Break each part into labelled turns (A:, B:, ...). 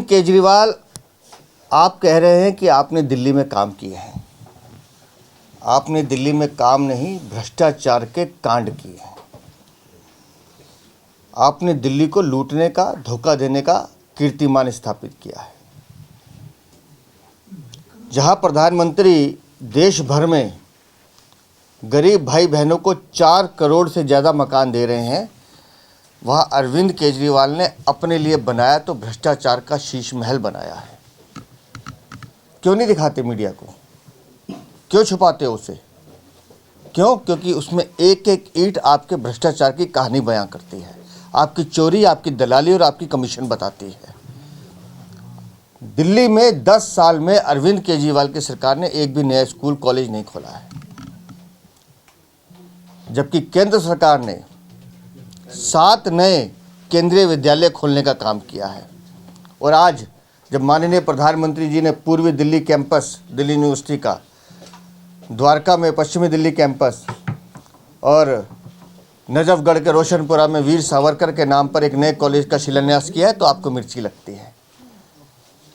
A: केजरीवाल, आप कह रहे हैं कि आपने दिल्ली में काम किए हैं। आपने दिल्ली में काम नहीं, भ्रष्टाचार के कांड किए हैं। आपने दिल्ली को लूटने का, धोखा देने का कीर्तिमान स्थापित किया है। जहां प्रधानमंत्री देश भर में गरीब भाई बहनों को 4 करोड़ से ज़्यादा मकान दे रहे हैं, वहाँ अरविंद केजरीवाल ने अपने लिए बनाया तो भ्रष्टाचार का शीश महल बनाया है। क्यों नहीं दिखाते मीडिया को? क्यों छुपाते हो उसे? क्यों? क्योंकि उसमें एक एक ईंट आपके भ्रष्टाचार की कहानी बयां करती है, आपकी चोरी, आपकी दलाली और आपकी कमीशन बताती है। दिल्ली में 10 साल में अरविंद केजरीवाल की सरकार ने एक भी नया स्कूल कॉलेज नहीं खोला है, जबकि केंद्र सरकार ने 7 नए केंद्रीय विद्यालय खोलने का काम किया है। और आज जब माननीय प्रधानमंत्री जी ने पूर्वी दिल्ली कैंपस, दिल्ली यूनिवर्सिटी का, द्वारका में पश्चिमी दिल्ली कैंपस और नजफगढ़ के रोशनपुरा में वीर सावरकर के नाम पर एक नए कॉलेज का शिलान्यास किया है, तो आपको मिर्ची लगती है।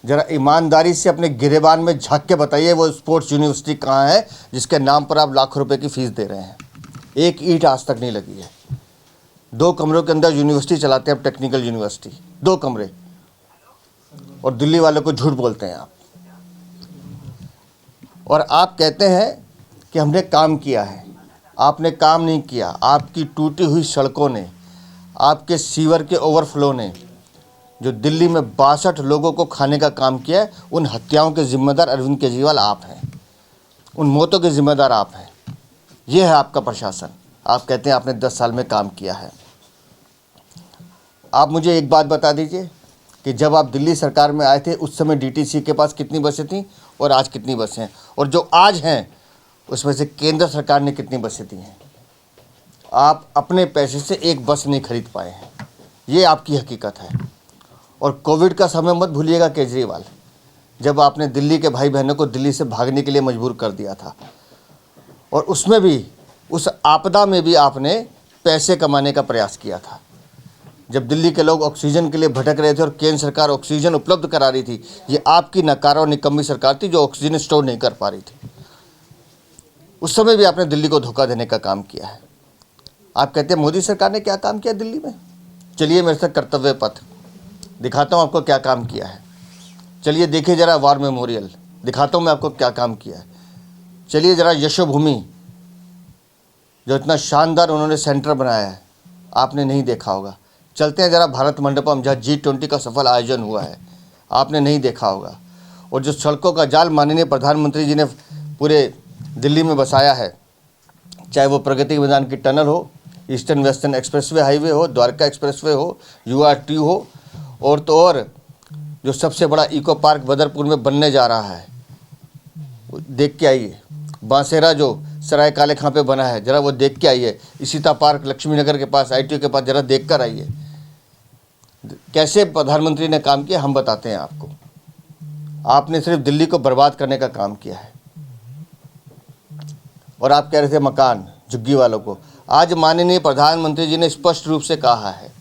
A: जरा ईमानदारी से अपने गिरेबान में झांक के बताइए, वो स्पोर्ट्स यूनिवर्सिटी कहाँ है जिसके नाम पर आप लाखों रुपए की फीस दे रहे हैं? एक ईंट आज तक नहीं लगी है। 2 कमरों के अंदर यूनिवर्सिटी चलाते हैं आप, टेक्निकल यूनिवर्सिटी, 2 कमरे, और दिल्ली वालों को झूठ बोलते हैं आप। और आप कहते हैं कि हमने काम किया है। आपने काम नहीं किया। आपकी टूटी हुई सड़कों ने, आपके सीवर के ओवरफ्लो ने जो दिल्ली में 62 लोगों को खाने का काम किया है, उन हत्याओं के जिम्मेदार अरविंद केजरीवाल आप हैं। उन मौतों के जिम्मेदार आप हैं। ये है आपका प्रशासन। आप कहते हैं आपने 10 साल में काम किया है। आप मुझे एक बात बता दीजिए कि जब आप दिल्ली सरकार में आए थे उस समय डीटीसी के पास कितनी बसें थीं और आज कितनी बसें हैं, और जो आज हैं उसमें से केंद्र सरकार ने कितनी बसें दी हैं? आप अपने पैसे से एक बस नहीं खरीद पाए हैं। ये आपकी हकीकत है। और कोविड का समय मत भूलिएगा केजरीवाल, जब आपने दिल्ली के भाई बहनों को दिल्ली से भागने के लिए मजबूर कर दिया था, और उसमें भी, उस आपदा में भी आपने पैसे कमाने का प्रयास किया था। जब दिल्ली के लोग ऑक्सीजन के लिए भटक रहे थे और केंद्र सरकार ऑक्सीजन उपलब्ध करा रही थी, ये आपकी नकारा और निकम्मी सरकार थी जो ऑक्सीजन स्टोर नहीं कर पा रही थी। उस समय भी आपने दिल्ली को धोखा देने का काम किया है। आप कहते हैं मोदी सरकार ने क्या काम किया दिल्ली में? चलिए मेरे से कर्तव्य पथ दिखाता हूँ आपको क्या काम किया है। चलिए देखिए ज़रा वार मेमोरियल, दिखाता हूँ मैं आपको क्या काम किया है। चलिए ज़रा यशोभूमि, जो इतना शानदार उन्होंने सेंटर बनाया है, आपने नहीं देखा होगा। चलते हैं ज़रा भारत मंडपम, जहाँ G20 का सफल आयोजन हुआ है, आपने नहीं देखा होगा। और जो सड़कों का जाल माननीय प्रधानमंत्री जी ने पूरे दिल्ली में बसाया है, चाहे वो प्रगति मैदान की टनल हो, ईस्टर्न वेस्टर्न एक्सप्रेसवे हाईवे हो, द्वारका एक्सप्रेसवे हो, URT हो, और तो और जो सबसे बड़ा इको पार्क बदरपुर में बनने जा रहा है, देख के आइए। बांसेरा जो सराय काले खां पे बना है, ज़रा वो देख के आइए। इसीता पार्क लक्ष्मी नगर के पास, ITO के पास, ज़रा देख कर आइए कैसे प्रधानमंत्री ने काम किया। हम बताते हैं आपको। आपने सिर्फ दिल्ली को बर्बाद करने का काम किया है। और आप कह रहे थे मकान झुग्गी वालों को। आज माननीय प्रधानमंत्री जी ने स्पष्ट रूप से कहा है,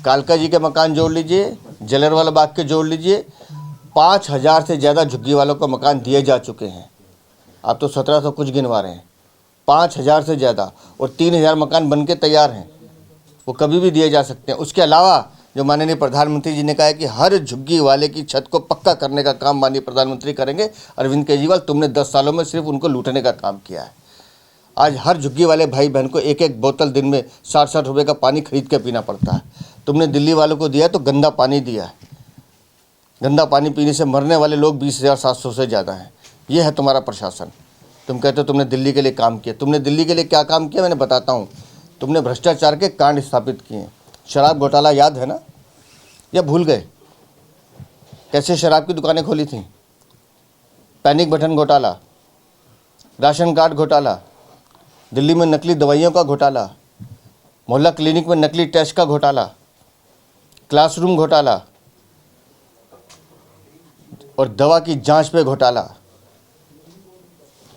A: कालका जी के मकान जोड़ लीजिए, जलियांवाला बाग के जोड़ लीजिए, 5000 से ज़्यादा झुग्गी वालों को मकान दिए जा चुके हैं। आप तो 1700 कुछ गिनवा रहे हैं, 5000 से ज़्यादा, और 3000 मकान बन के तैयार हैं, वो कभी भी दिए जा सकते हैं। उसके अलावा जो माननीय प्रधानमंत्री जी ने कहा है कि हर झुग्गी वाले की छत को पक्का करने का काम माननीय प्रधानमंत्री करेंगे। अरविंद केजरीवाल, तुमने 10 सालों में सिर्फ उनको लूटने का काम किया है। आज हर झुग्गी वाले भाई बहन को एक एक बोतल दिन में 60-60 रुपये का पानी खरीद के पीना पड़ता है। तुमने दिल्ली वालों को दिया तो गंदा पानी दिया है। गंदा पानी पीने से मरने वाले लोग 20,700 से ज़्यादा हैं। ये है तुम्हारा प्रशासन। तुम कहते हो तुमने दिल्ली के लिए काम किया। तुमने दिल्ली के लिए क्या काम किया, मैंने बताता हूँ। तुमने भ्रष्टाचार के कांड स्थापित किए। शराब घोटाला याद है ना, या भूल गए? कैसे शराब की दुकानें खोली थी? पैनिक बटन घोटाला, राशन कार्ड घोटाला, दिल्ली में नकली दवाइयों का घोटाला, मोहल्ला क्लिनिक में नकली टेस्ट का घोटाला, क्लासरूम घोटाला और दवा की जांच पे घोटाला।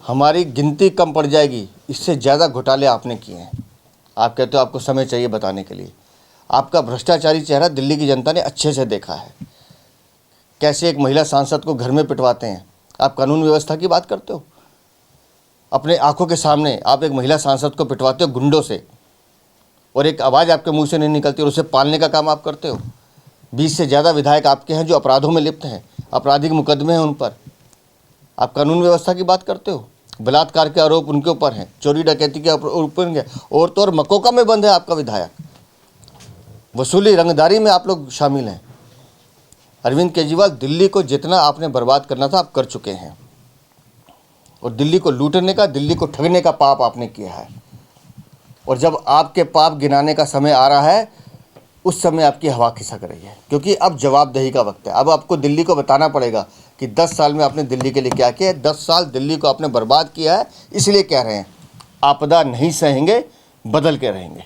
A: हमारी गिनती कम पड़ जाएगी, इससे ज़्यादा घोटाले आपने किए हैं। आप कहते हो आपको समय चाहिए बताने के लिए। आपका भ्रष्टाचारी चेहरा दिल्ली की जनता ने अच्छे से देखा है। कैसे एक महिला सांसद को घर में पिटवाते हैं। आप कानून व्यवस्था की बात करते हो, अपने आंखों के सामने आप एक महिला सांसद को पिटवाते हो गुंडों से, और एक आवाज़ आपके मुंह से नहीं निकलती, और उसे पालने का काम आप करते हो। 20 से ज़्यादा विधायक आपके हैं जो अपराधों में लिप्त हैं, आपराधिक मुकदमे हैं उन पर। आप कानून व्यवस्था की बात करते हो, बलात्कार के आरोप उनके ऊपर हैं, चोरी डकैती के ऊपर हैं, और तो और मकोका में बंद है आपका विधायक, वसूली रंगदारी में आप लोग शामिल हैं। अरविंद केजरीवाल, दिल्ली को जितना आपने बर्बाद करना था आप कर चुके हैं, और दिल्ली को लूटने का, दिल्ली को ठगने का पाप आपने किया है। और जब आपके पाप गिनाने का समय आ रहा है, उस समय आपकी हवा खिसक रही है, क्योंकि अब जवाबदेही का वक्त है। अब आपको दिल्ली को बताना पड़ेगा कि 10 साल में आपने दिल्ली के लिए क्या किया है। 10 साल दिल्ली को आपने बर्बाद किया है, इसलिए कह रहे हैं आपदा नहीं सहेंगे, बदल के रहेंगे।